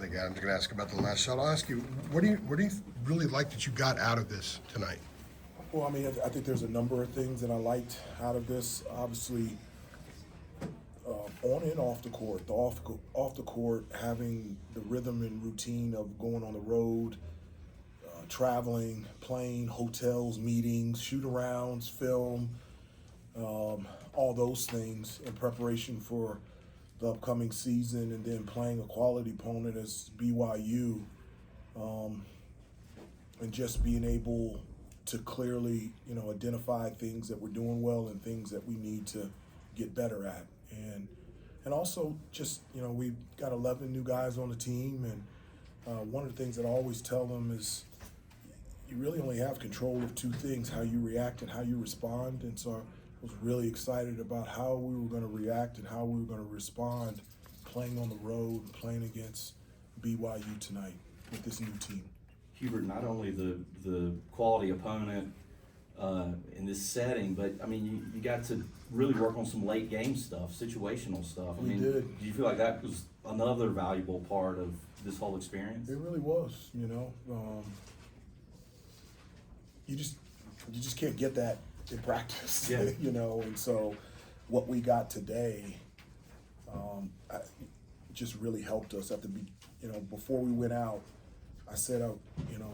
think Adam's going to ask about the last shot. I'll ask you, what do you really like that you got out of this tonight? Well, I mean, I think there's a number of things that I liked out of this. Obviously, on and off the court. Off the court, having the rhythm and routine of going on the road, traveling, playing, hotels, meetings, shoot-arounds, film, all those things in preparation for the upcoming season, and then playing a quality opponent as BYU, and just being able to clearly, identify things that we're doing well and things that we need to get better at. And also just, we've got 11 new guys on the team, and one of the things that I always tell them is you really only have control of two things: how you react and how you respond. And so I was really excited about how we were going to react and how we were going to respond playing on the road and playing against BYU tonight with this new team. Hubert, not only the quality opponent in this setting, but I mean, you got to really work on some late game stuff, situational stuff. I mean, did. Do you feel like that was another valuable part of this whole experience? It really was, you just can't get that in practice, Yeah. and so what we got today just really helped us at the before we went out. I said,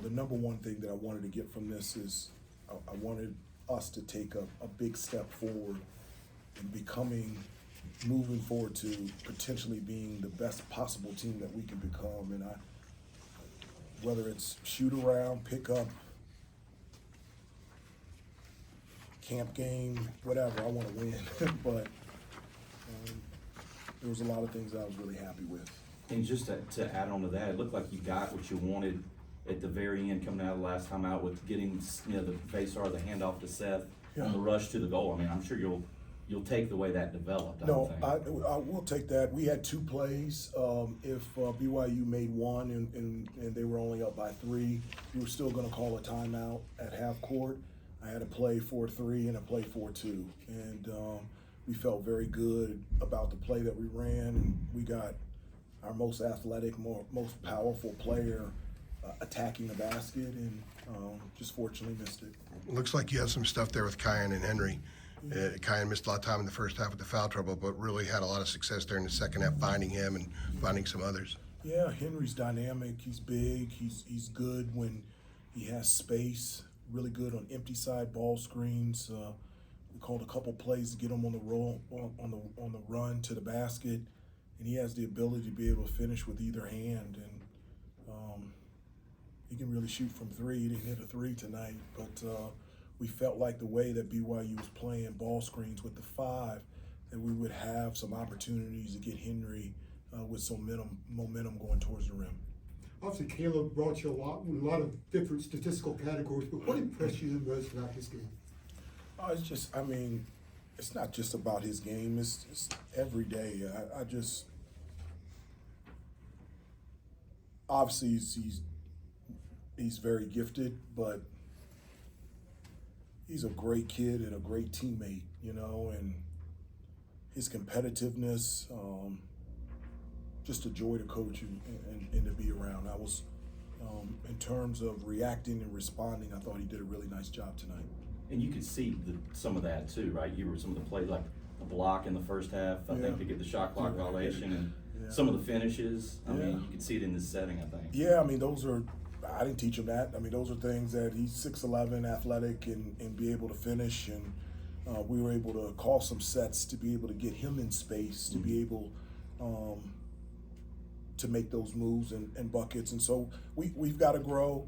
the number one thing that I wanted to get from this is I wanted us to take a big step forward in moving forward to potentially being the best possible team that we can become. And whether it's shoot around, pick up, camp game, whatever, I want to win. But there was a lot of things that I was really happy with. And just to add on to that, it looked like you got what you wanted at the very end, coming out of the last time out with getting the face or the handoff to Seth on the rush to the goal. I mean, I'm sure you'll take the way that developed. I will take that. We had two plays. If BYU made one and they were only up by 3, we were still going to call a timeout at half court. I had a play 4-3 and a play 4-2, and we felt very good about the play that we ran, and we got our most athletic, most powerful player attacking the basket, and just fortunately missed it. Looks like you have some stuff there with Kyan and Henry. Kyan missed a lot of time in the first half with the foul trouble, but really had a lot of success there in the second half, finding him and finding some others. Yeah, Henry's dynamic. He's big. He's good when he has space. Really good on empty side ball screens. We called a couple plays to get him on the roll, on the run to the basket, and he has the ability to be able to finish with either hand. And he can really shoot from 3. He didn't hit a 3 tonight, but we felt like the way that BYU was playing ball screens with the 5, that we would have some opportunities to get Henry with some momentum going towards the rim. Obviously, Caleb brought you a lot of different statistical categories, but what impressed you the most about his game? It's just, it's not just about his game. It's every day. Obviously he's very gifted, but he's a great kid and a great teammate, and his competitiveness, just a joy to coach and to be around. I was, in terms of reacting and responding, I thought he did a really nice job tonight. And you could see some of that too, right? You were some of the plays, like a block in the first half, I think, to get the shot clock violation, and some of the finishes. I mean, you could see it in this setting, I think. Yeah, I didn't teach him that. Those are things that he's 6'11", athletic, and be able to finish. And we were able to call some sets to be able to get him in space, to be able to make those moves and buckets. And so we've got to grow.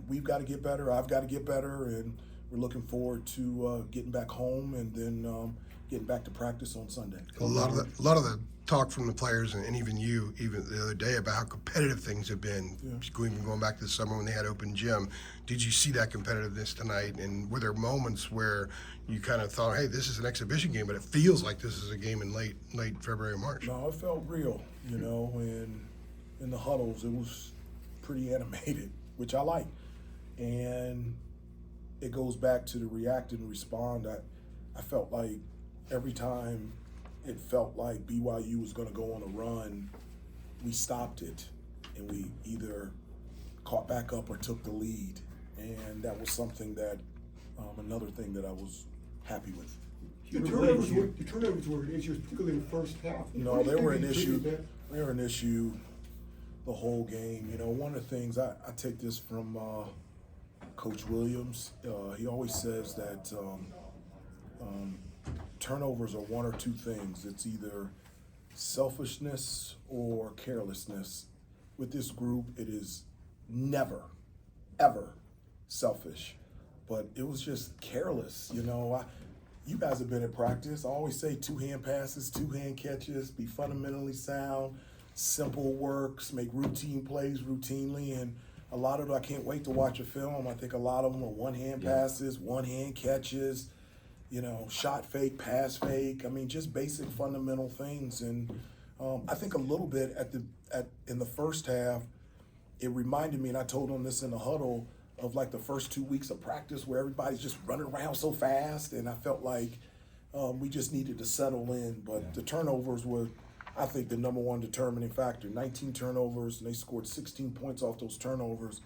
We've got to get better. I've got to get better. And we're looking forward to getting back home and then getting back to practice on Sunday. A lot of the talk from the players and even you, even the other day, about how competitive things have been. Even going back to the summer when they had open gym. Did you see that competitiveness tonight? And were there moments where you kind of thought, hey, this is an exhibition game, but it feels like this is a game in late February or March? No, it felt real, and in the huddles it was pretty animated, which I like. And it goes back to the react and respond. I felt like every time it felt like BYU was going to go on a run, we stopped it. and we either caught back up or took the lead. And that was something that, another thing that I was happy with. Your turnovers were an issue, particularly in the first half. No, What do you they were think an you issue. did with that? They were an issue the whole game. You know, one of the things I take this from Coach Williams. He always says that turnovers are one or two things. It's either selfishness or carelessness. With this group, it is never, ever selfish, but it was just careless. You know, you guys have been in practice. I always say 2-hand passes, 2-hand catches, be fundamentally sound, simple works, make routine plays routinely, and a lot of it, I can't wait to watch a film. I think a lot of them are 1-hand passes, 1-hand catches, you know, shot fake, pass fake. I mean, just basic fundamental things. And I think a little bit in the first half, it reminded me, and I told them this in the huddle, of like the first 2 weeks of practice where everybody's just running around so fast, and I felt like we just needed to settle in. But the turnovers were, I think, the number one determining factor. 19 turnovers, and they scored 16 points off those turnovers,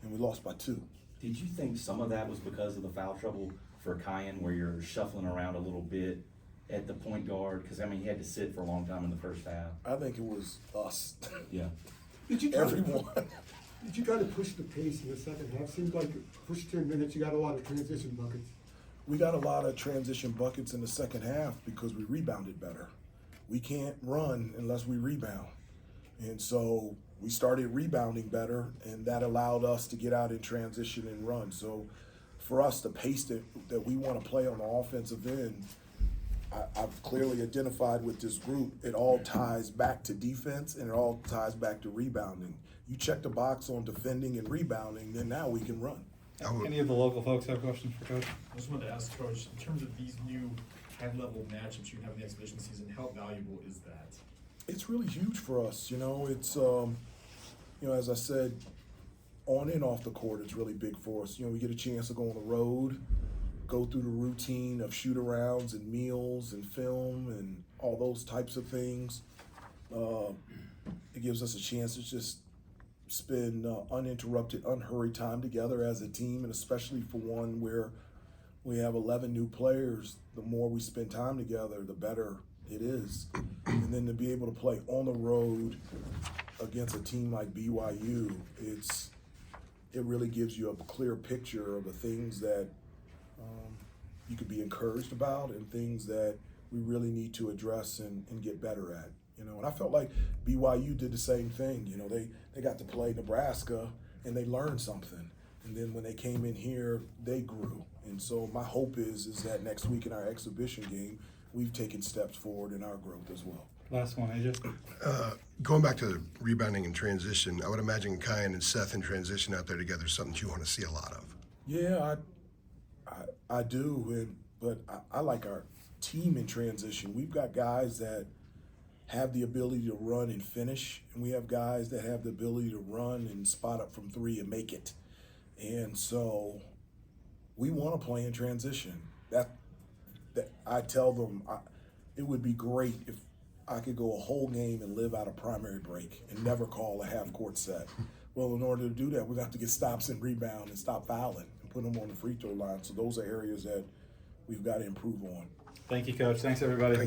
and we lost by 2. Did you think some of that was because of the foul trouble for Kyan, where you're shuffling around a little bit at the point guard? Because, I mean, he had to sit for a long time in the first half. I think it was us. Yeah. Everyone. Did you try to push the pace in the second half? Seems like first 10 minutes, you got a lot of transition buckets. We got a lot of transition buckets in the second half because we rebounded better. We can't run unless we rebound. And so we started rebounding better, and that allowed us to get out in transition and run. So for us, the pace that we want to play on the offensive end, I've clearly identified with this group. It all ties back to defense, and it all ties back to rebounding. You check the box on defending and rebounding, then now we can run. Any of the local folks have questions for Coach? I just wanted to ask Coach, in terms of these new high-level matchups you have in the exhibition season, how valuable is that? It's really huge for us. You know, it's, you know, as I said, on and off the court, it's really big for us. You know, we get a chance to go on the road, go through the routine of shoot-arounds and meals and film and all those types of things. It gives us a chance to just spend uninterrupted, unhurried time together as a team, and especially for one where we have 11 new players. The more we spend time together, the better it is. And then to be able to play on the road against a team like BYU, it really gives you a clear picture of the things that you could be encouraged about and things that we really need to address and get better at. You know, and I felt like BYU did the same thing. You know, they got to play Nebraska and they learned something. And then when they came in here, they grew. And so my hope is that next week in our exhibition game, we've taken steps forward in our growth as well. Last one, AJ. Going back to the rebounding and transition, I would imagine Kyan and Seth in transition out there together is something you want to see a lot of. Yeah, I do, but I like our team in transition. We've got guys that have the ability to run and finish, and we have guys that have the ability to run and spot up from 3 and make it. And so we want to play in transition. That I tell them it would be great if I could go a whole game and live out a primary break and never call a half-court set. Well, in order to do that, we have to get stops and rebound and stop fouling and put them on the free throw line. So those are areas that we've got to improve on. Thank you, Coach. Thanks, everybody.